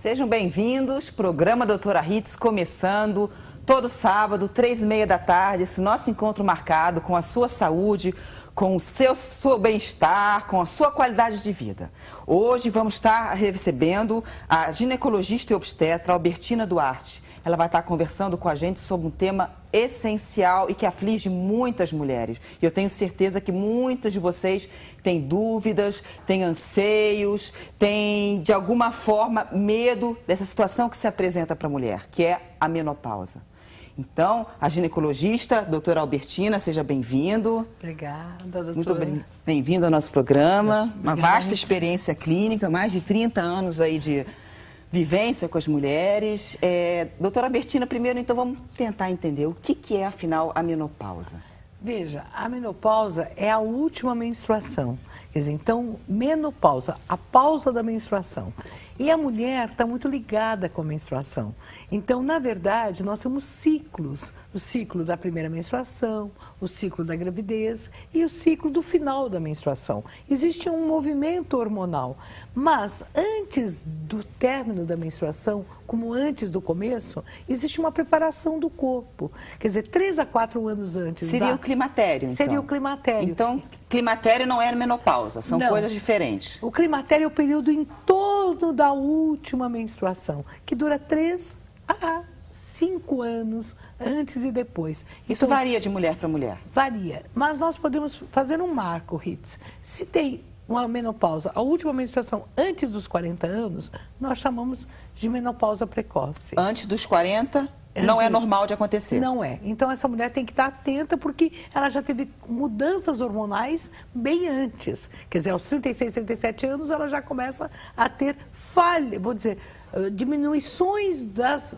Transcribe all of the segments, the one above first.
Sejam bem-vindos, programa Doutora Ritz começando todo sábado, 3h30 da tarde, esse nosso encontro marcado com a sua saúde, com o seu bem-estar, com a sua qualidade de vida. Hoje vamos estar recebendo a ginecologista e obstetra Albertina Duarte. Ela vai estar conversando com a gente sobre um tema essencial e que aflige muitas mulheres. E eu tenho certeza que muitas de vocês têm dúvidas, têm anseios, têm, de alguma forma, medo dessa situação que se apresenta para a mulher, que é a menopausa. Então, a ginecologista, doutora Albertina, seja bem-vindo. Obrigada, doutora. Muito bem-vindo ao nosso programa. Uma vasta experiência clínica, mais de 30 anos aí de vivência com as mulheres. Doutora Albertina, primeiro, então, vamos tentar entender o que é, afinal, a menopausa. Veja, a menopausa é a última menstruação. Quer dizer, então, menopausa, a pausa da menstruação. E a mulher está muito ligada com a menstruação. Então, na verdade, nós temos ciclos. O ciclo da primeira menstruação, o ciclo da gravidez e o ciclo do final da menstruação. Existe um movimento hormonal. Mas, antes do término da menstruação, como antes do começo, existe uma preparação do corpo. Quer dizer, 3 a 4 anos antes. Seria o climatério, então? Seria o climatério. Então, climatério não é menopausa, são coisas diferentes. O climatério é o período em torno da última menstruação, que dura 3 a 5 anos antes e depois. Isso varia de mulher para mulher? Varia, mas nós podemos fazer um marco, Ritz. Se tem uma menopausa, a última menstruação antes dos 40 anos, nós chamamos de menopausa precoce. Antes dos 40, não é normal de acontecer? Não é. Então, essa mulher tem que estar atenta porque ela já teve mudanças hormonais bem antes. Quer dizer, aos 36, 37 anos, ela já começa a ter falha, vou dizer, diminuições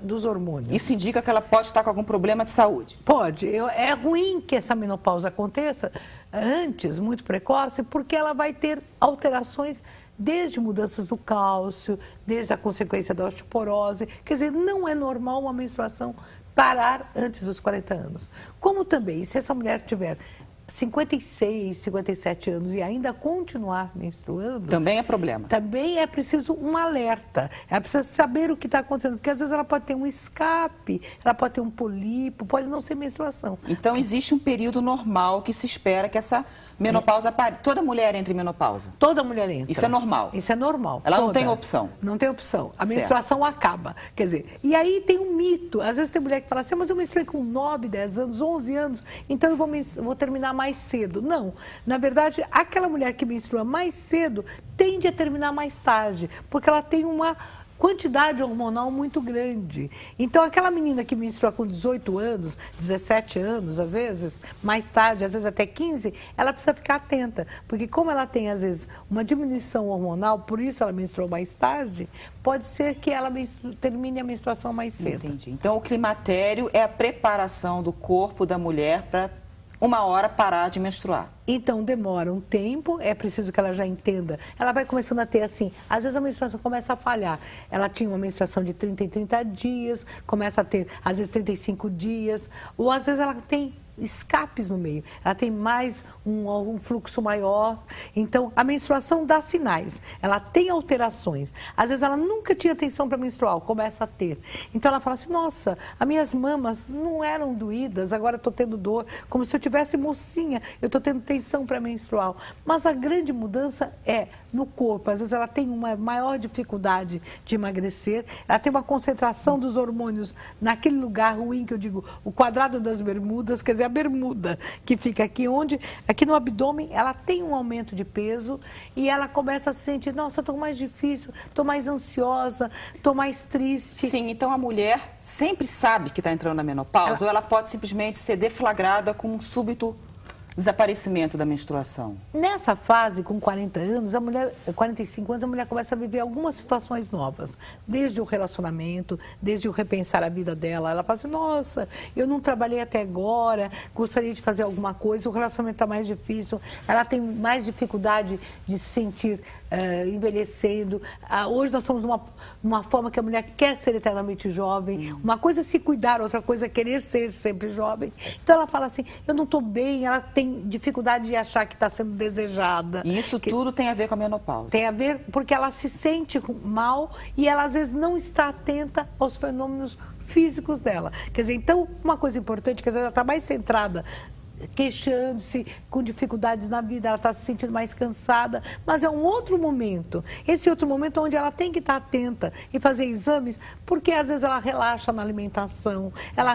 dos hormônios. Isso indica que ela pode estar com algum problema de saúde? Pode. É ruim que essa menopausa aconteça antes, muito precoce, porque ela vai ter alterações desde mudanças do cálcio, desde a consequência da osteoporose. Quer dizer, não é normal uma menstruação parar antes dos 40 anos. Como também, se essa mulher tiver 56, 57 anos e ainda continuar menstruando... Também é problema? Também é preciso um alerta. Ela precisa saber o que está acontecendo, porque às vezes ela pode ter um escape, ela pode ter um pólipo, pode não ser menstruação. Então existe um período normal que se espera que essa menopausa pare. Toda mulher entra em menopausa? Toda mulher entra. Isso é normal? Isso é normal. Ela não tem opção? Não tem opção. A menstruação acaba. Quer dizer, e aí tem um mito. Às vezes tem mulher que fala assim, mas eu menstruei com 9, 10 anos, 11 anos, então eu vou terminar mais cedo. Não. Na verdade, aquela mulher que menstrua mais cedo tende a terminar mais tarde, porque ela tem uma quantidade hormonal muito grande. Então, aquela menina que menstrua com 18 anos, 17 anos, às vezes, mais tarde, às vezes até 15, ela precisa ficar atenta, porque como ela tem, às vezes, uma diminuição hormonal, por isso ela menstruou mais tarde, pode ser que ela termine a menstruação mais cedo. Entendi. Então, o climatério é a preparação do corpo da mulher para uma hora parar de menstruar. Então, demora um tempo, é preciso que ela já entenda. Ela vai começando a ter assim, às vezes a menstruação começa a falhar. Ela tinha uma menstruação de 30 em 30 dias, começa a ter, às vezes, 35 dias, ou às vezes ela tem escapes no meio, ela tem mais um fluxo maior. Então, a menstruação dá sinais, ela tem alterações. Às vezes ela nunca tinha tensão para menstruar, começa a ter. Então ela fala assim, nossa, as minhas mamas não eram doídas, agora estou tendo dor, como se eu tivesse mocinha, eu estou tendo tensão para menstrual. Mas a grande mudança é no corpo. Às vezes ela tem uma maior dificuldade de emagrecer, ela tem uma concentração dos hormônios naquele lugar ruim que eu digo, o quadrado das bermudas, quer dizer, a bermuda que fica aqui, aqui no abdômen, ela tem um aumento de peso e ela começa a se sentir, nossa, estou mais difícil, estou mais ansiosa, estou mais triste. Sim, então a mulher sempre sabe que está entrando na menopausa ou ela pode simplesmente ser deflagrada com um súbito desaparecimento da menstruação? Nessa fase, com 40 anos, 45 anos, a mulher começa a viver algumas situações novas. Desde o relacionamento, desde o repensar a vida dela. Ela fala assim, nossa, eu não trabalhei até agora, gostaria de fazer alguma coisa, o relacionamento está mais difícil, ela tem mais dificuldade de se sentir envelhecendo. Hoje nós somos numa forma que a mulher quer ser eternamente jovem. Uma coisa é se cuidar, outra coisa é querer ser sempre jovem. Então ela fala assim, eu não estou bem, ela tem tem dificuldade de achar que está sendo desejada. E isso tudo tem a ver com a menopausa. Tem a ver porque ela se sente mal e ela às vezes não está atenta aos fenômenos físicos dela. Quer dizer, então, uma coisa importante, que às vezes ela está mais centrada, queixando-se, com dificuldades na vida, ela está se sentindo mais cansada, mas é um outro momento. Esse outro momento onde ela tem que estar atenta e fazer exames, porque às vezes ela relaxa na alimentação, ela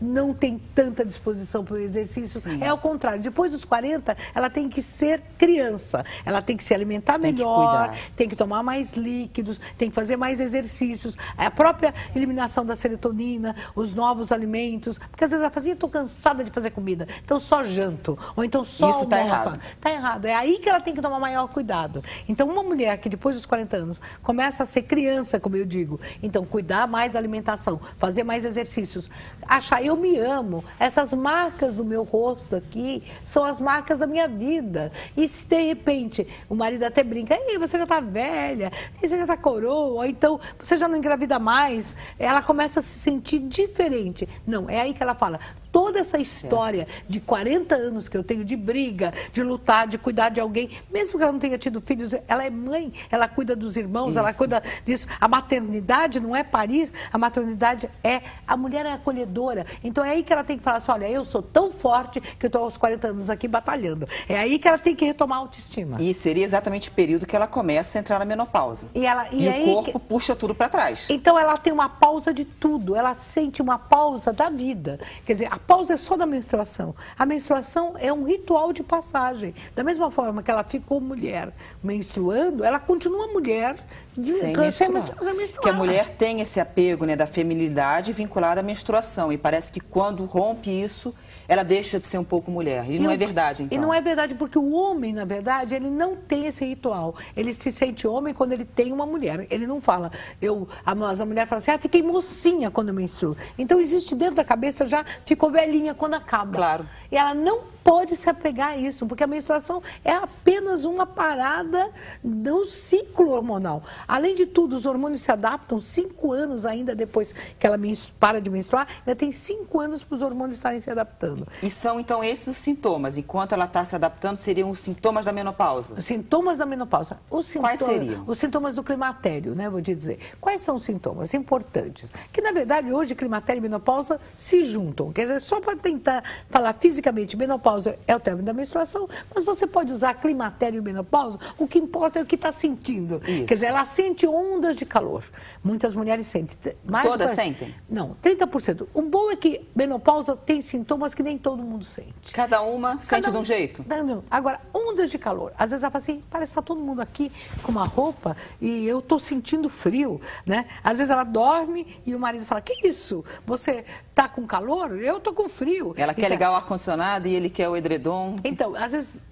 não tem tanta disposição para o exercício. Sim. É ao contrário, depois dos 40, ela tem que ser criança, ela tem que se alimentar melhor, tem que tomar mais líquidos, tem que fazer mais exercícios, a própria eliminação da serotonina, os novos alimentos, porque às vezes ela fazia, estou cansada de fazer comida, então só janto, ou então só almoça. Está errado. Está errado. É aí que ela tem que tomar maior cuidado. Então, uma mulher que depois dos 40 anos começa a ser criança, como eu digo, então cuidar mais da alimentação, fazer mais exercícios, achar, eu me amo, essas marcas do meu rosto aqui são as marcas da minha vida. E se de repente o marido até brinca, ei, você já está velha, você já está coroa, ou então você já não engravida mais, ela começa a se sentir diferente. Não, é aí que ela fala, toda essa história de 40 anos que eu tenho de briga, de lutar, de cuidar de alguém, mesmo que ela não tenha tido filhos, ela é mãe, ela cuida dos irmãos, isso. Ela cuida disso. A maternidade não é parir, a maternidade é, a mulher é acolhedora. Então é aí que ela tem que falar assim, olha, eu sou tão forte que eu estou aos 40 anos aqui batalhando. É aí que ela tem que retomar a autoestima. E seria exatamente o período que ela começa a entrar na menopausa. E o corpo puxa tudo para trás. Então ela tem uma pausa de tudo, ela sente uma pausa da vida. Quer dizer, a pausa é só da menstruação. A menstruação é um ritual de passagem. Da mesma forma que ela ficou mulher menstruando, ela continua mulher sem menstruar. Que a mulher tem esse apego, né, da feminilidade vinculada à menstruação. E parece que quando rompe isso, ela deixa de ser um pouco mulher. E não é verdade, então. E não é verdade, porque o homem, na verdade, ele não tem esse ritual. Ele se sente homem quando ele tem uma mulher. Ele não fala, a mulher fala assim, fiquei mocinha quando eu menstruo. Então existe dentro da cabeça, já ficou velhinha quando acaba. Claro. E ela não pode se apegar a isso, porque a menstruação é apenas uma parada do ciclo hormonal. Além de tudo, os hormônios se adaptam 5 anos ainda depois que ela para de menstruar, ainda tem 5 anos para os hormônios estarem se adaptando. E são, então, esses os sintomas? Enquanto ela está se adaptando, seriam os sintomas da menopausa? Os sintomas da menopausa. Quais seriam? Os sintomas do climatério, né, vou te dizer. Quais são os sintomas importantes? Que, na verdade, hoje, climatério e menopausa se juntam. Quer dizer, só para tentar falar fisicamente, menopausa é o término da menstruação, mas você pode usar climatério e menopausa, o que importa é o que está sentindo. Isso. Quer dizer, ela sente ondas de calor. Muitas mulheres sentem. Todas sentem? Não, 30%. O bom é que menopausa tem sintomas que nem todo mundo sente. Cada uma sente de um jeito? Não. Agora, ondas de calor. Às vezes ela fala assim, parece que está todo mundo aqui com uma roupa e eu estou sentindo frio, né? Às vezes ela dorme e o marido fala, que isso? Você está com calor? Eu estou com frio. Ela quer ligar o ar-condicionado e ele quer o edredom. Então, às vezes,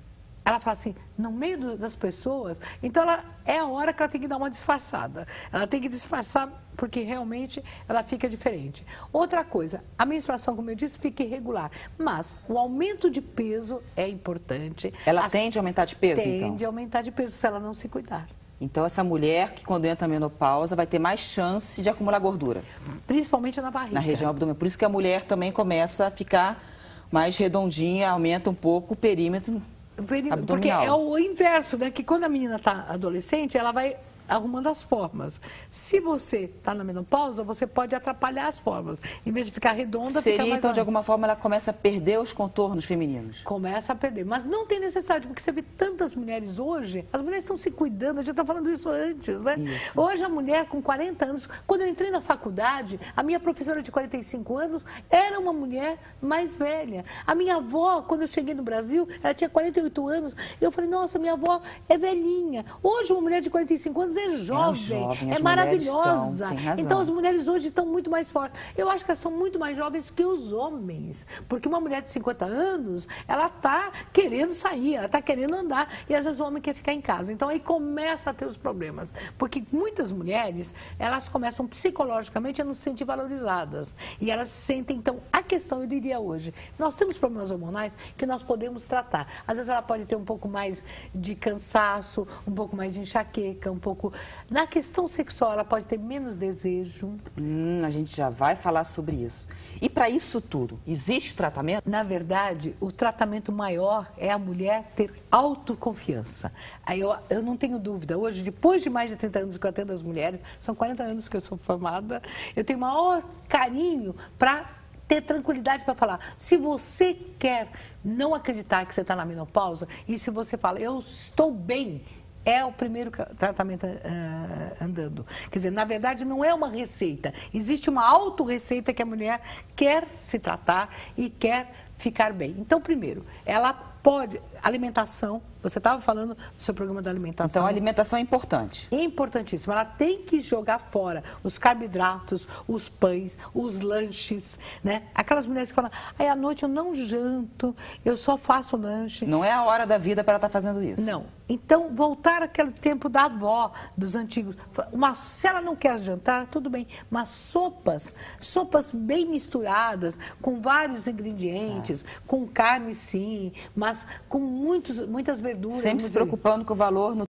ela fala assim, no meio das pessoas, então é a hora que ela tem que dar uma disfarçada. Ela tem que disfarçar porque realmente ela fica diferente. Outra coisa, a menstruação, como eu disse, fica irregular. Mas o aumento de peso é importante. Ela tende a aumentar de peso, então? Tende a aumentar de peso se ela não se cuidar. Então, essa mulher que quando entra na menopausa vai ter mais chance de acumular gordura. Principalmente na barriga. Na região abdominal. Por isso que a mulher também começa a ficar mais redondinha, aumenta um pouco o perímetro abdominal. Porque é o inverso, né? Que quando a menina está adolescente, ela vai arrumando as formas. Se você está na menopausa, você pode atrapalhar as formas. Em vez de ficar redonda, fica mais... Então, de alguma forma, ela começa a perder os contornos femininos. Começa a perder. Mas não tem necessidade, porque você vê tantas mulheres hoje, as mulheres estão se cuidando, a gente está falando isso antes, né? Isso. Hoje a mulher com 40 anos, quando eu entrei na faculdade, a minha professora de 45 anos era uma mulher mais velha. A minha avó, quando eu cheguei no Brasil, ela tinha 48 anos, eu falei, nossa, minha avó é velhinha. Hoje uma mulher de 45 anos é jovem, é maravilhosa. Então as mulheres hoje estão muito mais fortes. Eu acho que elas são muito mais jovens que os homens, porque uma mulher de 50 anos, ela está querendo sair, ela está querendo andar, e às vezes o homem quer ficar em casa. Então aí começa a ter os problemas, porque muitas mulheres, elas começam psicologicamente a não se sentir valorizadas, e elas sentem, então, a questão, eu diria hoje, nós temos problemas hormonais que nós podemos tratar. Às vezes ela pode ter um pouco mais de cansaço, um pouco mais de enxaqueca, um pouco pouco. Na questão sexual, ela pode ter menos desejo. A gente já vai falar sobre isso. E para isso tudo, existe tratamento? Na verdade, o tratamento maior é a mulher ter autoconfiança. Aí eu não tenho dúvida. Hoje, depois de mais de 30 anos que eu atendo as mulheres, são 40 anos que eu sou formada, eu tenho maior carinho para ter tranquilidade para falar. Se você quer não acreditar que você está na menopausa, e se você fala, eu estou bem, é o primeiro tratamento andando. Quer dizer, na verdade, não é uma receita. Existe uma autorreceita que a mulher quer se tratar e quer ficar bem. Então, primeiro, ela pode... Alimentação, você estava falando do seu programa da alimentação. Então, a alimentação é importante. É importantíssimo. Ela tem que jogar fora os carboidratos, os pães, os lanches, né? Aquelas mulheres que falam, aí à noite eu não janto, eu só faço lanche. Não é a hora da vida para ela estar fazendo isso. Não. Então, voltar àquele tempo da avó, dos antigos. Se ela não quer jantar, tudo bem. Mas sopas bem misturadas, com vários ingredientes, com carne sim, mas com muitas verduras. Sempre se preocupando com o valor